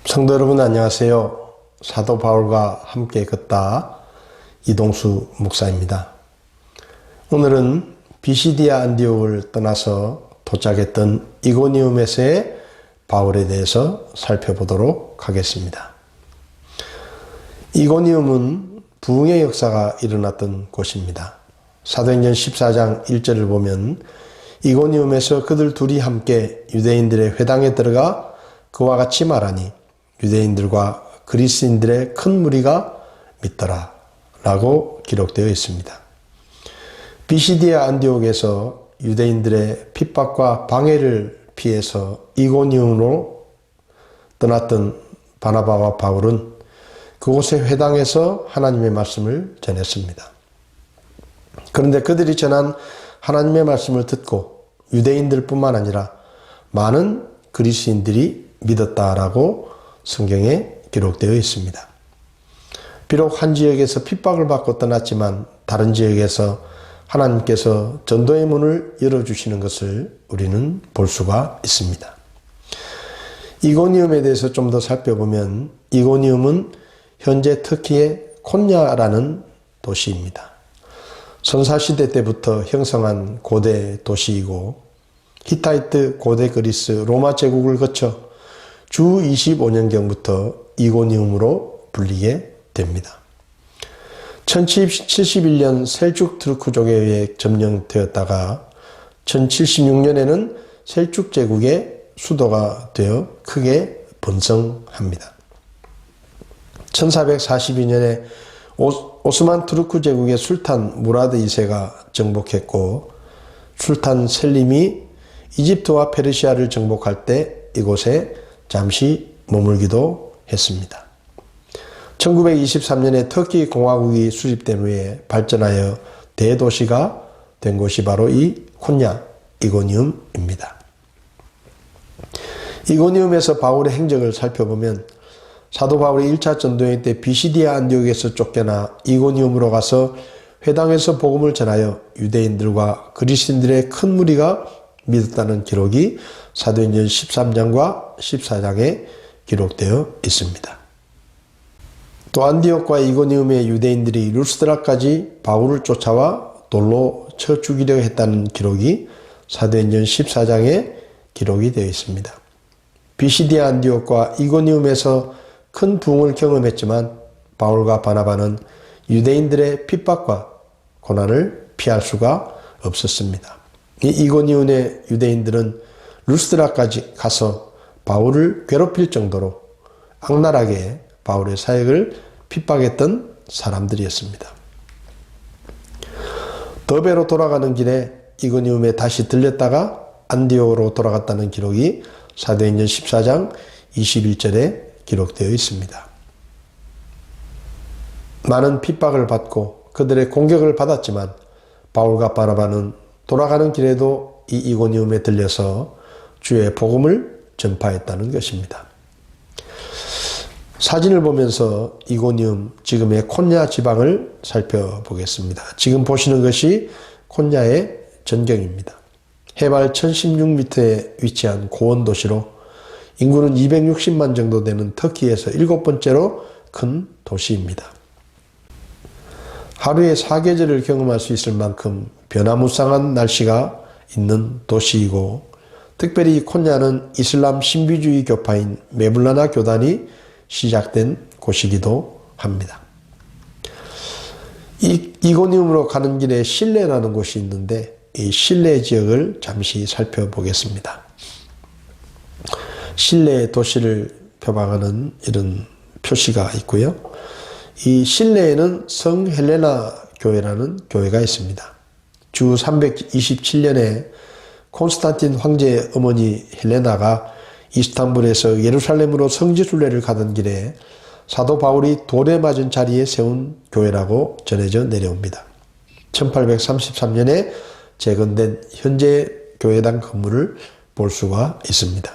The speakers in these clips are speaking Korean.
성도 여러분 안녕하세요. 사도 바울과 함께 걷다 이동수 목사입니다. 오늘은 비시디아 안디옥을 떠나서 도착했던 이고니움에서의 바울에 대해서 살펴보도록 하겠습니다. 이고니움은 부흥의 역사가 일어났던 곳입니다. 사도행전 14장 1절을 보면 이고니움에서 그들 둘이 함께 유대인들의 회당에 들어가 그와 같이 말하니 유대인들과 그리스인들의 큰 무리가 믿더라 라고 기록되어 있습니다. 비시디아 안디옥에서 유대인들의 핍박과 방해를 피해서 이고니움으로 떠났던 바나바와 바울은 그곳의 회당에서 하나님의 말씀을 전했습니다. 그런데 그들이 전한 하나님의 말씀을 듣고 유대인들뿐만 아니라 많은 그리스인들이 믿었다라고 성경에 기록되어 있습니다. 비록 한 지역에서 핍박을 받고 떠났지만 다른 지역에서 하나님께서 전도의 문을 열어주시는 것을 우리는 볼 수가 있습니다. 이고니움에 대해서 좀 더 살펴보면 이고니움은 현재 터키의 콘야라는 도시입니다. 선사시대 때부터 형성한 고대 도시이고 히타이트, 고대 그리스, 로마 제국을 거쳐 주 25년경부터 이고니움으로 불리게 됩니다. 1771년 셀죽 트루크족에 의해 점령되었다가 1076년에는 셀죽 제국의 수도가 되어 크게 번성합니다. 1442년에 오스만 투르크 제국의 술탄 무라드 2세가 정복했고 술탄 셀림이 이집트와 페르시아를 정복할 때 이곳에 잠시 머물기도 했습니다. 1923년에 터키 공화국이 수립된 후에 발전하여 대도시가 된 곳이 바로 이 콘야 이고니움입니다. 이고니움에서 바울의 행적을 살펴보면 사도 바울이 1차 전도여행 때 비시디아 안디옥에서 쫓겨나 이고니움으로 가서 회당에서 복음을 전하여 유대인들과 그리스인들의 큰 무리가 믿었다는 기록이 사도행전 13장과 14장에 기록되어 있습니다. 또 안디옥과 이고니움의 유대인들이 루스드라까지 바울을 쫓아와 돌로 쳐 죽이려 했다는 기록이 사도행전 14장에 기록이 되어 있습니다. 비시디아 안디옥과 이고니움에서 큰 부흥을 경험했지만 바울과 바나바는 유대인들의 핍박과 고난을 피할 수가 없었습니다. 이고니움의 유대인들은 루스드라까지 가서 바울을 괴롭힐 정도로 악랄하게 바울의 사역을 핍박했던 사람들이었습니다. 더베로 돌아가는 길에 이고니움에 다시 들렸다가 안디옥으로 돌아갔다는 기록이 사도행전 14장 21절에 기록되어 있습니다. 많은 핍박을 받고 그들의 공격을 받았지만 바울과 바나바는 돌아가는 길에도 이 이고니움에 들려서 주의 복음을 전파했다는 것입니다. 사진을 보면서 이고니움, 지금의 콘야 지방을 살펴보겠습니다. 지금 보시는 것이 콘야의 전경입니다. 해발 1016m에 위치한 고원 도시로 인구는 260만 정도 되는 터키에서 7번째로 큰 도시입니다. 하루에 4계절을 경험할 수 있을 만큼 변화무쌍한 날씨가 있는 도시이고 특별히 콘야는 이슬람 신비주의 교파인 메블라나 교단이 시작된 곳이기도 합니다. 이고니움으로 가는 길에 실레라는 곳이 있는데 이 실레 지역을 잠시 살펴보겠습니다. 실레 도시를 표방하는 이런 표시가 있고요. 이 실레에는 성 헬레나 교회라는 교회가 있습니다. 주 327년에 콘스탄틴 황제의 어머니 헬레나가 이스탄불에서 예루살렘으로 성지순례를 가던 길에 사도 바울이 돌에 맞은 자리에 세운 교회라고 전해져 내려옵니다. 1833년에 재건된 현재 교회당 건물을 볼 수가 있습니다.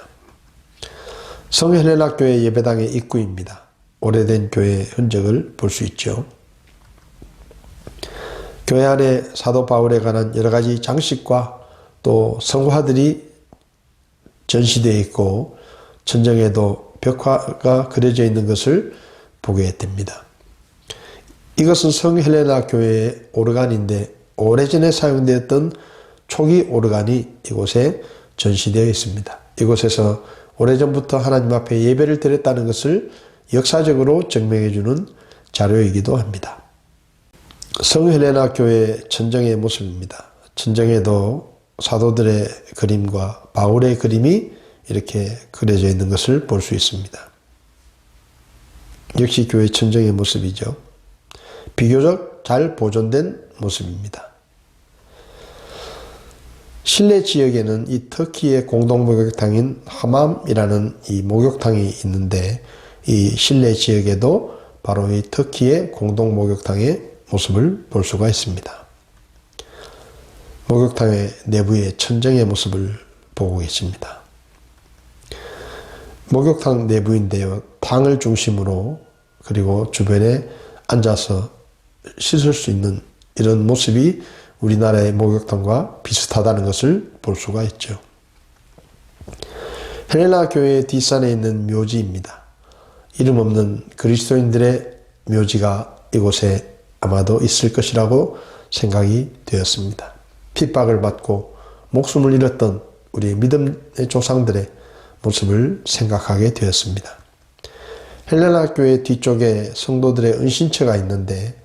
성 헬레나 교회 예배당의 입구입니다. 오래된 교회 흔적을 볼 수 있죠. 교회 안에 사도 바울에 관한 여러 가지 장식과 또 성화들이 전시되어 있고 천정에도 벽화가 그려져 있는 것을 보게 됩니다. 이것은 성헬레나 교회의 오르간인데 오래전에 사용되었던 초기 오르간이 이곳에 전시되어 있습니다. 이곳에서 오래전부터 하나님 앞에 예배를 드렸다는 것을 역사적으로 증명해 주는 자료이기도 합니다. 성헬레나 교회 천정의 모습입니다. 천정에도 사도들의 그림과 바울의 그림이 이렇게 그려져 있는 것을 볼 수 있습니다. 역시 교회 천정의 모습이죠. 비교적 잘 보존된 모습입니다. 실내 지역에는 이 터키의 공동 목욕탕인 하맘이라는 이 목욕탕이 있는데 이 실내 지역에도 바로 이 터키의 공동 목욕탕의 모습을 볼 수가 있습니다. 목욕탕의 내부의 천정의 모습을 보고 계십니다. 목욕탕 내부인데요. 탕을 중심으로 그리고 주변에 앉아서 씻을 수 있는 이런 모습이 우리나라의 목욕탕과 비슷하다는 것을 볼 수가 있죠. 헬레나 교회의 뒷산에 있는 묘지입니다. 이름 없는 그리스도인들의 묘지가 이곳에 아마도 있을 것이라고 생각이 되었습니다. 핍박을 받고 목숨을 잃었던 우리의 믿음의 조상들의 모습을 생각하게 되었습니다. 헬레나 교회 뒤쪽에 성도들의 은신처가 있는데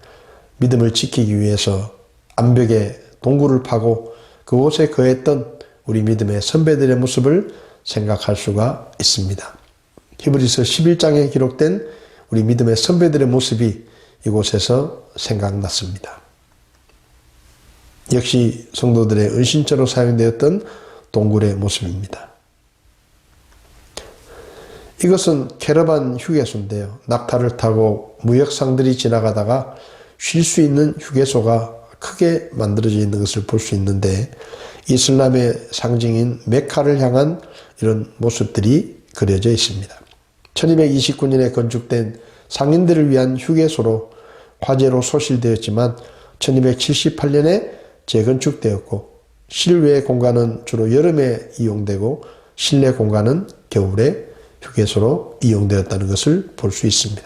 믿음을 지키기 위해서 암벽에 동굴을 파고 그곳에 거했던 우리 믿음의 선배들의 모습을 생각할 수가 있습니다. 히브리서 11장에 기록된 우리 믿음의 선배들의 모습이 이곳에서 생각났습니다. 역시 성도들의 은신처로 사용되었던 동굴의 모습입니다. 이것은 캐러반 휴게소인데요. 낙타를 타고 무역상들이 지나가다가 쉴 수 있는 휴게소가 크게 만들어져 있는 것을 볼 수 있는데 이슬람의 상징인 메카를 향한 이런 모습들이 그려져 있습니다. 1229년에 건축된 상인들을 위한 휴게소로 화재로 소실되었지만 1278년에 재건축되었고 실외 공간은 주로 여름에 이용되고 실내 공간은 겨울에 휴게소로 이용되었다는 것을 볼 수 있습니다.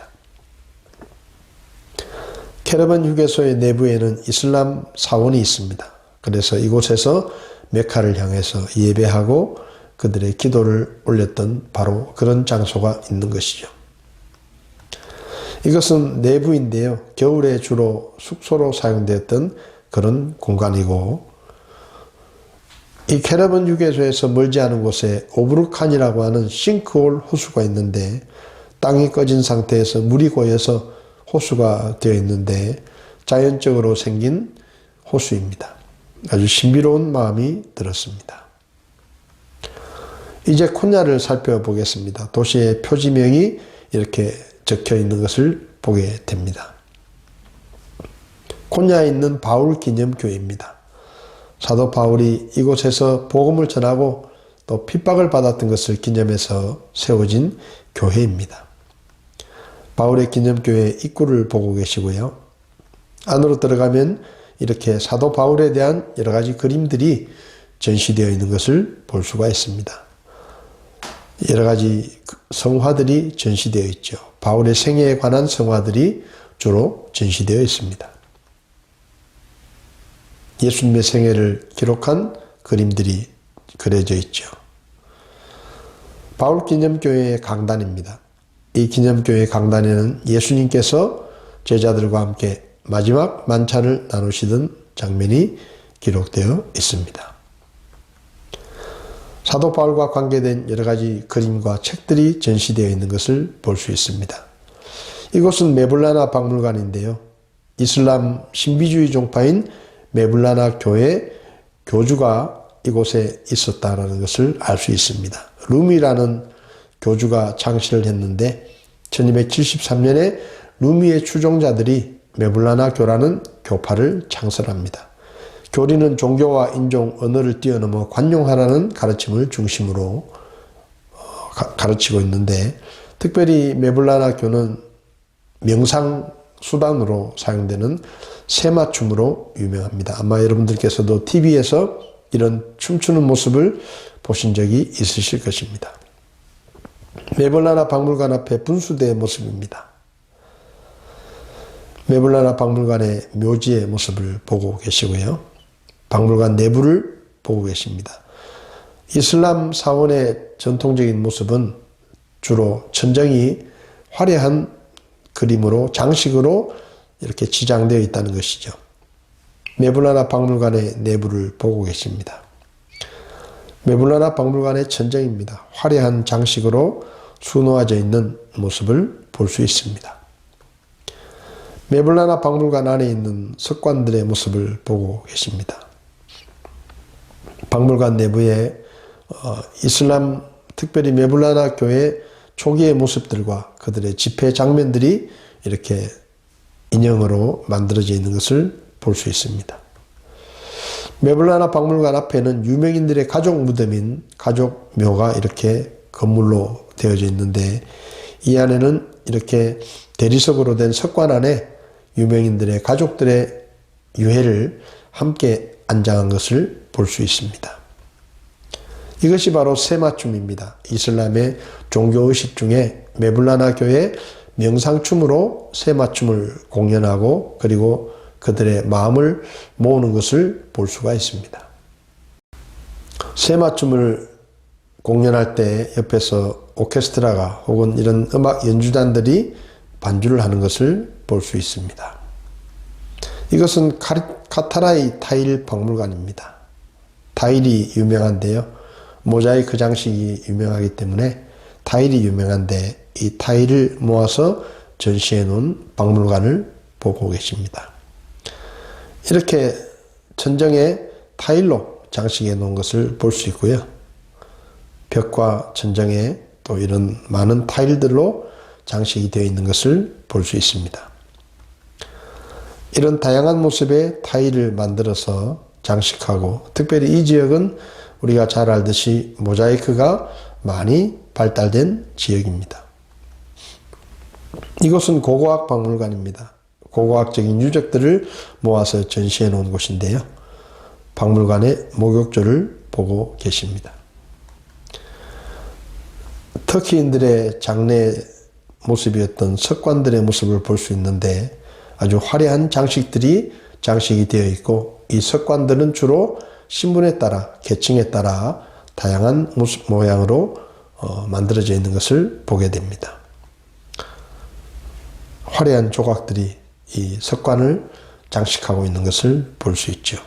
캐러반 휴게소의 내부에는 이슬람 사원이 있습니다. 그래서 이곳에서 메카를 향해서 예배하고 그들의 기도를 올렸던 바로 그런 장소가 있는 것이죠. 이것은 내부인데요. 겨울에 주로 숙소로 사용되었던 그런 공간이고 이 캐러반 휴게소에서 멀지 않은 곳에 오브르칸이라고 하는 싱크홀 호수가 있는데 땅이 꺼진 상태에서 물이 고여서 호수가 되어 있는데 자연적으로 생긴 호수입니다. 아주 신비로운 마음이 들었습니다. 이제 콘야를 살펴보겠습니다. 도시의 표지명이 이렇게 적혀 있는 것을 보게 됩니다. 콘야에 있는 바울 기념교회입니다. 사도 바울이 이곳에서 복음을 전하고 또 핍박을 받았던 것을 기념해서 세워진 교회입니다. 바울의 기념교회 입구를 보고 계시고요. 안으로 들어가면 이렇게 사도 바울에 대한 여러 가지 그림들이 전시되어 있는 것을 볼 수가 있습니다. 여러 가지 성화들이 전시되어 있죠. 바울의 생애에 관한 성화들이 주로 전시되어 있습니다. 예수님의 생애를 기록한 그림들이 그려져 있죠. 바울 기념교회의 강단입니다. 이 기념교회 강단에는 예수님께서 제자들과 함께 마지막 만찬을 나누시던 장면이 기록되어 있습니다. 사도 바울과 관계된 여러 가지 그림과 책들이 전시되어 있는 것을 볼 수 있습니다. 이곳은 메블라나 박물관인데요. 이슬람 신비주의 종파인 메블라나 교회 교주가 이곳에 있었다는 것을 알 수 있습니다. 루미라는 교주가 창시를 했는데 1273년에 루미의 추종자들이 메블라나 교라는 교파를 창설합니다. 교리는 종교와 인종, 언어를 뛰어넘어 관용하라는 가르침을 중심으로 가르치고 있는데 특별히 메블라나 교는 명상 수단으로 사용되는 새맞춤으로 유명합니다. 아마 여러분들께서도 TV에서 이런 춤추는 모습을 보신 적이 있으실 것입니다. 메블라나 박물관 앞에 분수대의 모습입니다. 메블라나 박물관의 묘지의 모습을 보고 계시고요. 박물관 내부를 보고 계십니다. 이슬람 사원의 전통적인 모습은 주로 천정이 화려한 그림으로 장식으로 이렇게 지장되어 있다는 것이죠. 메블라나 박물관의 내부를 보고 계십니다. 메블라나 박물관의 천정입니다. 화려한 장식으로 수놓아져 있는 모습을 볼 수 있습니다. 메블라나 박물관 안에 있는 석관들의 모습을 보고 계십니다. 박물관 내부에 이슬람, 특별히 메블라나 교회 초기의 모습들과 그들의 집회 장면들이 이렇게 인형으로 만들어져 있는 것을 볼 수 있습니다. 메블라나 박물관 앞에는 유명인들의 가족 무덤인 가족 묘가 이렇게 건물로 되어져 있는데, 이 안에는 이렇게 대리석으로 된 석관 안에 유명인들의 가족들의 유해를 함께 안장한 것을 볼 수 있습니다. 이것이 바로 세마춤입니다. 이슬람의 종교의식 중에 메블라나 교회 명상춤으로 세마춤을 공연하고 그리고 그들의 마음을 모으는 것을 볼 수가 있습니다. 세마춤을 공연할 때 옆에서 오케스트라가 혹은 이런 음악 연주단들이 반주를 하는 것을 볼 수 있습니다. 이것은 카타라의 타일 박물관입니다. 타일이 유명한데요. 모자이크 장식이 유명하기 때문에 타일이 유명한데, 이 타일을 모아서 전시해 놓은 박물관을 보고 계십니다. 이렇게 천정에 타일로 장식해 놓은 것을 볼 수 있고요. 벽과 천정에 또 이런 많은 타일들로 장식이 되어 있는 것을 볼 수 있습니다. 이런 다양한 모습의 타일을 만들어서 장식하고, 특별히 이 지역은 우리가 잘 알듯이 모자이크가 많이 발달된 지역입니다. 이곳은 고고학 박물관입니다. 고고학적인 유적들을 모아서 전시해 놓은 곳인데요. 박물관의 목욕조를 보고 계십니다. 터키인들의 장례 모습이었던 석관들의 모습을 볼 수 있는데, 아주 화려한 장식들이 장식이 되어 있고, 이 석관들은 주로 신분에 따라, 계층에 따라 다양한 모습 모양으로 만들어져 있는 것을 보게 됩니다. 화려한 조각들이 이 석관을 장식하고 있는 것을 볼 수 있죠.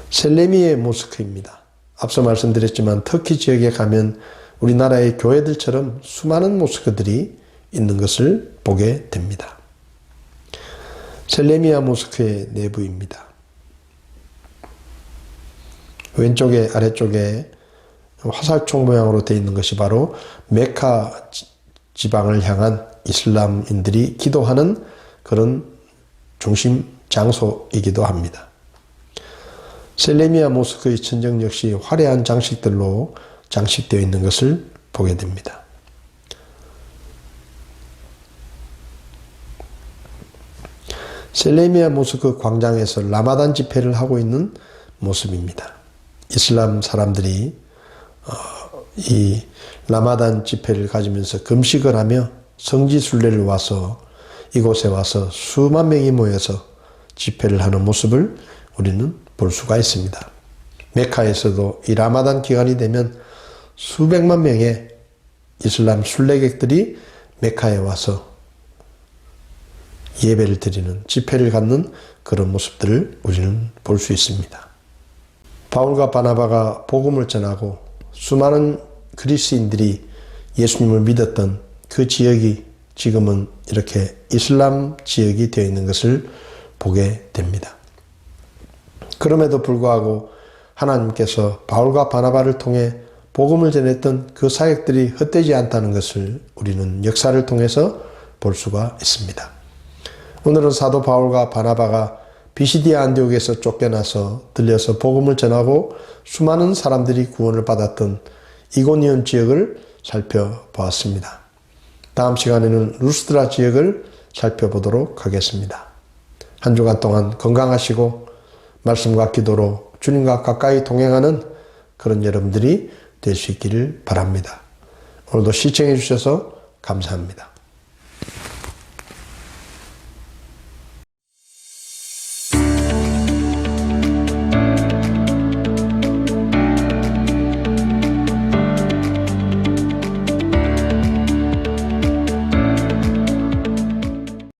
셀레미의 모스크입니다. 앞서 말씀드렸지만 터키 지역에 가면 우리나라의 교회들처럼 수많은 모스크들이 있는 것을 보게 됩니다. 셀레미아 모스크의 내부입니다. 왼쪽에 아래쪽에 화살촉 모양으로 되어 있는 것이 바로 메카 지방을 향한 이슬람인들이 기도하는 그런 중심 장소이기도 합니다. 셀레미아 모스크의 천정 역시 화려한 장식들로 장식되어 있는 것을 보게 됩니다. 셀레미아 모스크 광장에서 라마단 집회를 하고 있는 모습입니다. 이슬람 사람들이 이 라마단 집회를 가지면서 금식을 하며 성지순례를 와서 이곳에 와서 수만 명이 모여서 집회를 하는 모습을 우리는 볼 수가 있습니다. 메카에서도 이 라마단 기간이 되면 수백만 명의 이슬람 순례객들이 메카에 와서 예배를 드리는, 집회를 갖는 그런 모습들을 우리는 볼 수 있습니다. 바울과 바나바가 복음을 전하고 수많은 그리스인들이 예수님을 믿었던 그 지역이 지금은 이렇게 이슬람 지역이 되어 있는 것을 보게 됩니다. 그럼에도 불구하고 하나님께서 바울과 바나바를 통해 복음을 전했던 그 사역들이 헛되지 않다는 것을 우리는 역사를 통해서 볼 수가 있습니다. 오늘은 사도 바울과 바나바가 비시디아 안디옥에서 쫓겨나서 들려서 복음을 전하고 수많은 사람들이 구원을 받았던 이고니온 지역을 살펴보았습니다. 다음 시간에는 루스드라 지역을 살펴보도록 하겠습니다. 한 주간 동안 건강하시고 말씀과 기도로 주님과 가까이 동행하는 그런 여러분들이 될 수 있기를 바랍니다. 오늘도 시청해 주셔서 감사합니다.